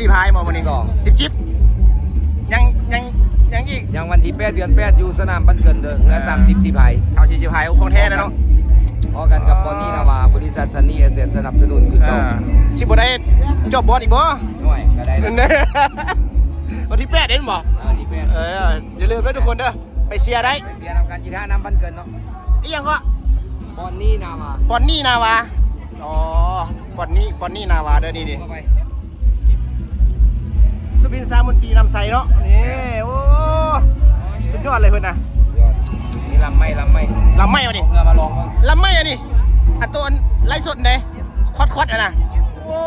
10พายมาวันนี้10จิ๊บยังอีกยังวันที่8 เดือน 8อยู่สนามบ้านเกินเด้อและ30 10พายเอา40พายของแท้นะเนาะพอกันกับปอนี่นาวาบริษัทซันนี่เอเซนสนับสนุนคือเก่าสิบ่ได้จบบอสอีกบ่หน่วยก็ได้วันที่8เด้บ่วันที่8อย่าลืมด้วยทุกคนเด้อไปเชียร์ได้เชียร์นำการกีฬาน้ำบ้านเกินเนาะอีหยังก็ปอนนี่นาวาอ๋อปอนนี่นาวาเด้อนี่ดิสุบิน3 มนตรีนำใสเนาะนี่โอ้สุดยอดเลยเพิ่นน่ะนี่ลำไม่วะนี่เงือมาลองลำไม่อะนี่อันตัวไล่สดไหนคอดอ่ะนะโอ้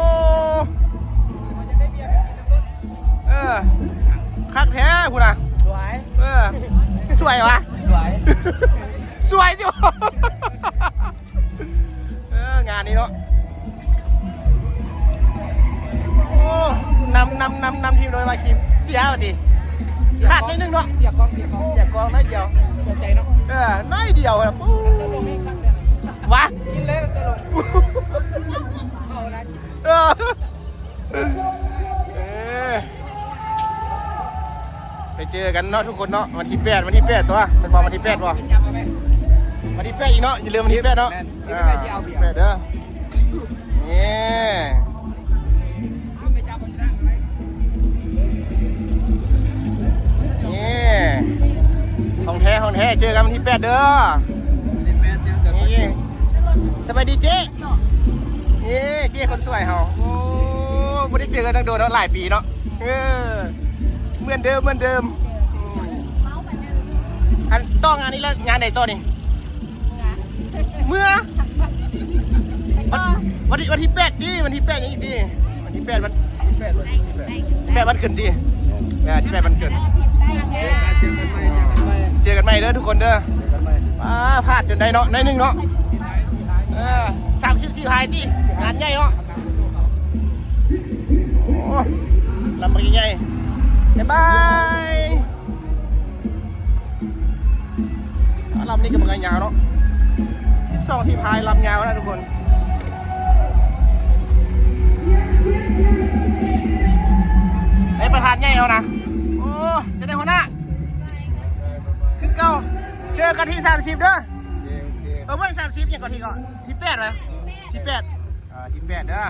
คักแท้คุณน่ะสวยสวยวะสวยจิ๋วงานนี้เนาะโอ้นำทีมโดยมาคิมเสียว่ะดิขาดนิดนึงเนาะเสียกองน้อยเดียวใจเนาะน้อยเดียวนะวะกินเลยจะลงเข้านะไปเจอกันเนาะทุกคนเนาะวันที่8ตัวเป็นบอกวันที่8ป่ะวันที่8อีกเนาะอย่าลืมวันที่8เนาะ8เด้อนี่ของแท้เจอกันวันที่8เด้อนี่สบายดีเจ๊นี่เจ๊คนสวยเฮาโอ้ไม่ได้เจอกันตั้งโดนหลายปีเนาะเหมือนเดิมอันต้องงานนี้แล้วงานไหนต่อนี่เมื่อวันที่8ดิวันที่8ยังอีกดิวันที่8วันวันเกิดดิที่8วันเกิดเจอกันใหม่เด้อทุกคนเด้อพลาดจนได้เนาะในนึงเนาะ34พายดิงานใหญ่เนาะโอ้ลำบากใหญ่บ๊ายบายลำนี้ก็เป็นงานยาวเนาะ12 พายลำยาวนะทุกคนไอ้ประธานใหญ่เอานะโอ้จะได้หัวหน้าคือเก่าเจอกันที่30เด้อเมื่อ30อย่างก่อนที่8เลยที่8ที่8เด้อ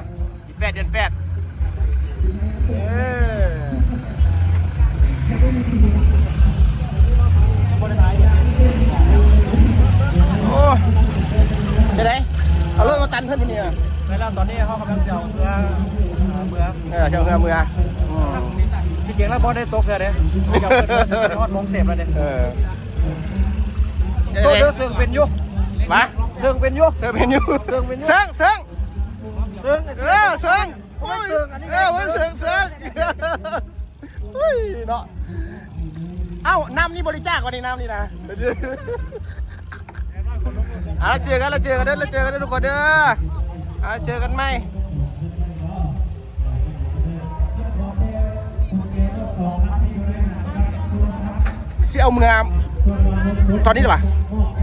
ที่8เดือน8โอ้ไปไหนเอารถมาตันเพื่อนคนนี้อ่ะไม่แล้วตอนนี้เขากำลังจะเอาเมืองเจ้าเมืองพี่เก่งแล้วบอสได้ตกเลยไม่กับเพื่อนฮอดมงเสพเลยตัวเดือดเสื่องเป็นยุมาเสื่องเป็นยุเสื่องเป็นยุเสื่องวันเสื่องเนาะเอ้าน้ำนี่บริจาคก่อนนี่น้ำนี่นะเจอกันเด้อทุกคนเด้อเจอกันไหมเสี่ยวเมืองตอนนี้หรือเปล่า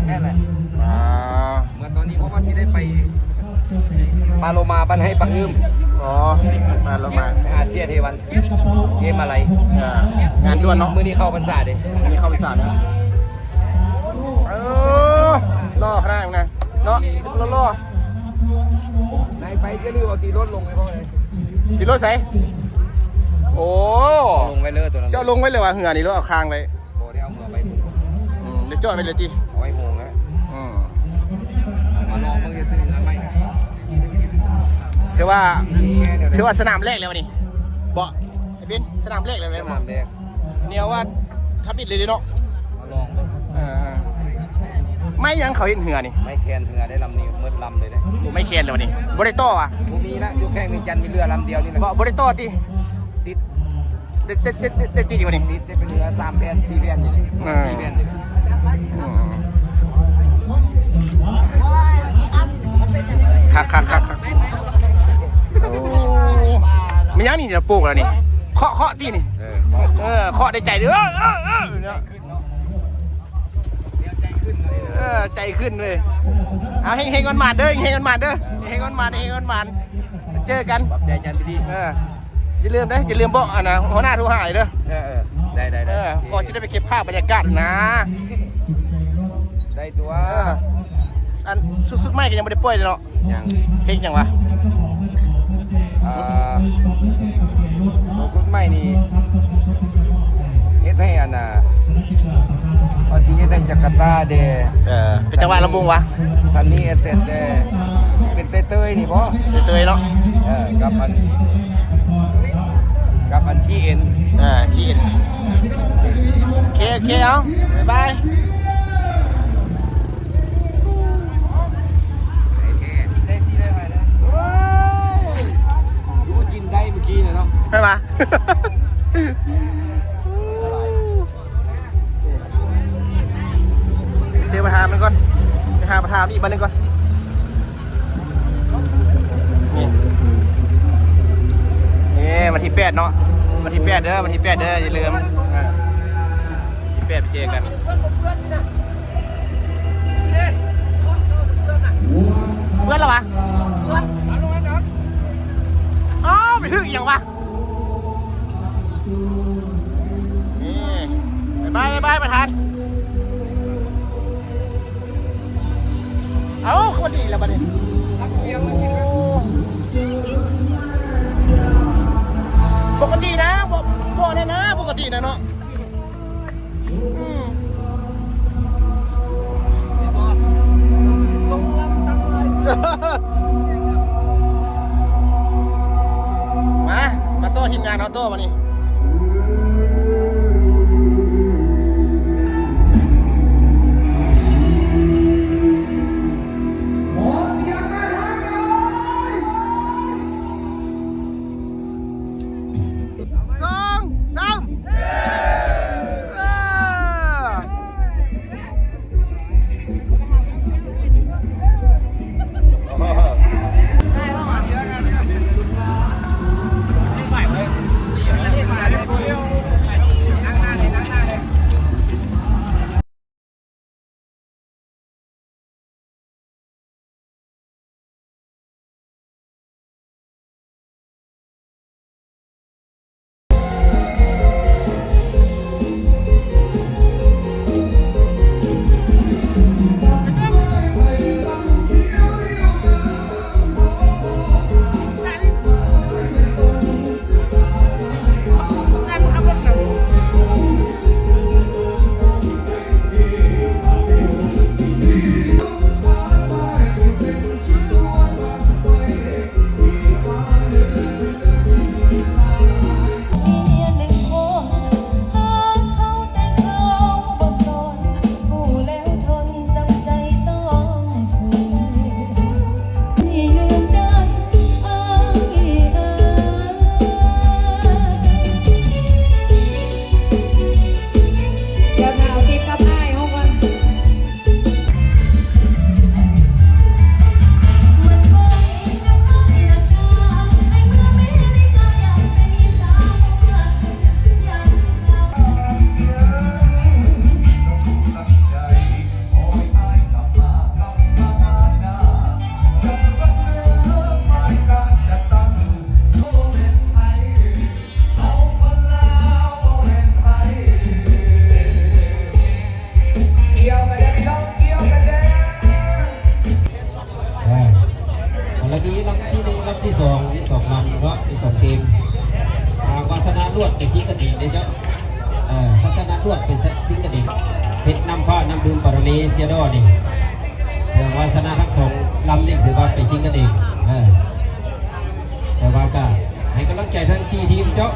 แน่เลยเมื่อตอนนี้เพราะว่าที่ได้ไปมาโลมาบันให้ปักยืมมาโลมาอาเซียเทวันเกมอะไรงานด่วนเนาะมื้อนี้เข้าพรรษาดิมื้อนี้เข้าพรรษาเนาะล่อขนาดนั้นเนาะล่อในไปก็รีบเอาตีรถลงไปพ่อเลยตีรถใส่โอ้ลงไปเลยตัวนั้นเจ้าลงไว้เลยว่ะเหือนี่รถเอาคางไปโอ้ได้เอาเหือไปเดี๋ยวจอดไปเลยจีเอาไว้โหงแล้วมาลองมึงจะซื้อเงินไหมถือว่าสนามแรกเลยวันนี้เบาะไอ้บินสนามแรกเลยไหมเนี่ยว่าทับอิดเลยดิเนาะมาลองไม่ยังเขาเห็นเหือนี่ไม่แคนเหือได้ลำนี้มืดลำเลยนะไม่แคนเลยวันนี้บริโต้อะมีนะอยู่แค่มีจันมีเรือลำเดียวนี่แหละบริโต้ติดจีวันนี้ติดได้เป็นเรือ3 แผ่น 4 แผ่นอยู่4 แผ่นคักไม่ยังนี่จะปลูกแล้วนี่เคาะที่นี่เคาะได้ใจเด้อใจขึ้นเลยเอาเฮงกันมาเด้อเฮงกันมาเจอกันใจจันทร์ดี อย่าลืมนะอย่าลืมบอกอันนะหัวหน้าโทรหายเด้อ ได้ ก่อนที่จะไปเก็บภาพบรรยากาศนะ ได้ตัว อันสุดๆไม่ก็ยังไม่ได้ปล่อยเลยเนาะ ยัง เพลงยังวะ ตัวชุดใหม่นี่เฮ็ดให้อันน่ะพอสิเฮ็ดให้จาการ์ตาเด เป็นจังหวะลำวงวะ ซันนี่เอเซนเดเป็นเต้ยๆนี่บ่ เตยๆเนาะ กับอันจีเอ็น ชีนโอเคเอาบ๊ายบาย ได้สิได้ไปนะรู้กินได้เมื่อกี้เนาะ ไม่มาเจอประธานมันก่อนไปหาประธานนี่บ้านนึงก่อนนี่วันที่8เนาะวันที่8เด้อวันที่8เด้ออย่าลืมที่8ไปเจอกันเพื่อนเหรอวะอ๋อไปถึงอย่างวะนี่บายประธานเอ้าคนดีแล้วบัดนี้ปกตินะบอกเลยนะปกตินะเนาะมาโต้ทีมงานเอาโต้มานี่แล้วนี้ลำที่1ลำที่2มี2ลำเนาะมี2ทีมวาสนาลวดไปซิงกระดิ่งเด้เจ้าพัฒนาลวดเป็นซิงกระดิ่งเพชรน้ำฟ้าน้ำดื่มปรมีเซียดอนี่วาสนาทั้ง2ลำนี่ถือว่าไปซิงกระดิ่งแต่ว่าก็ให้กำลังใจทั้ง4ทีมเจ้า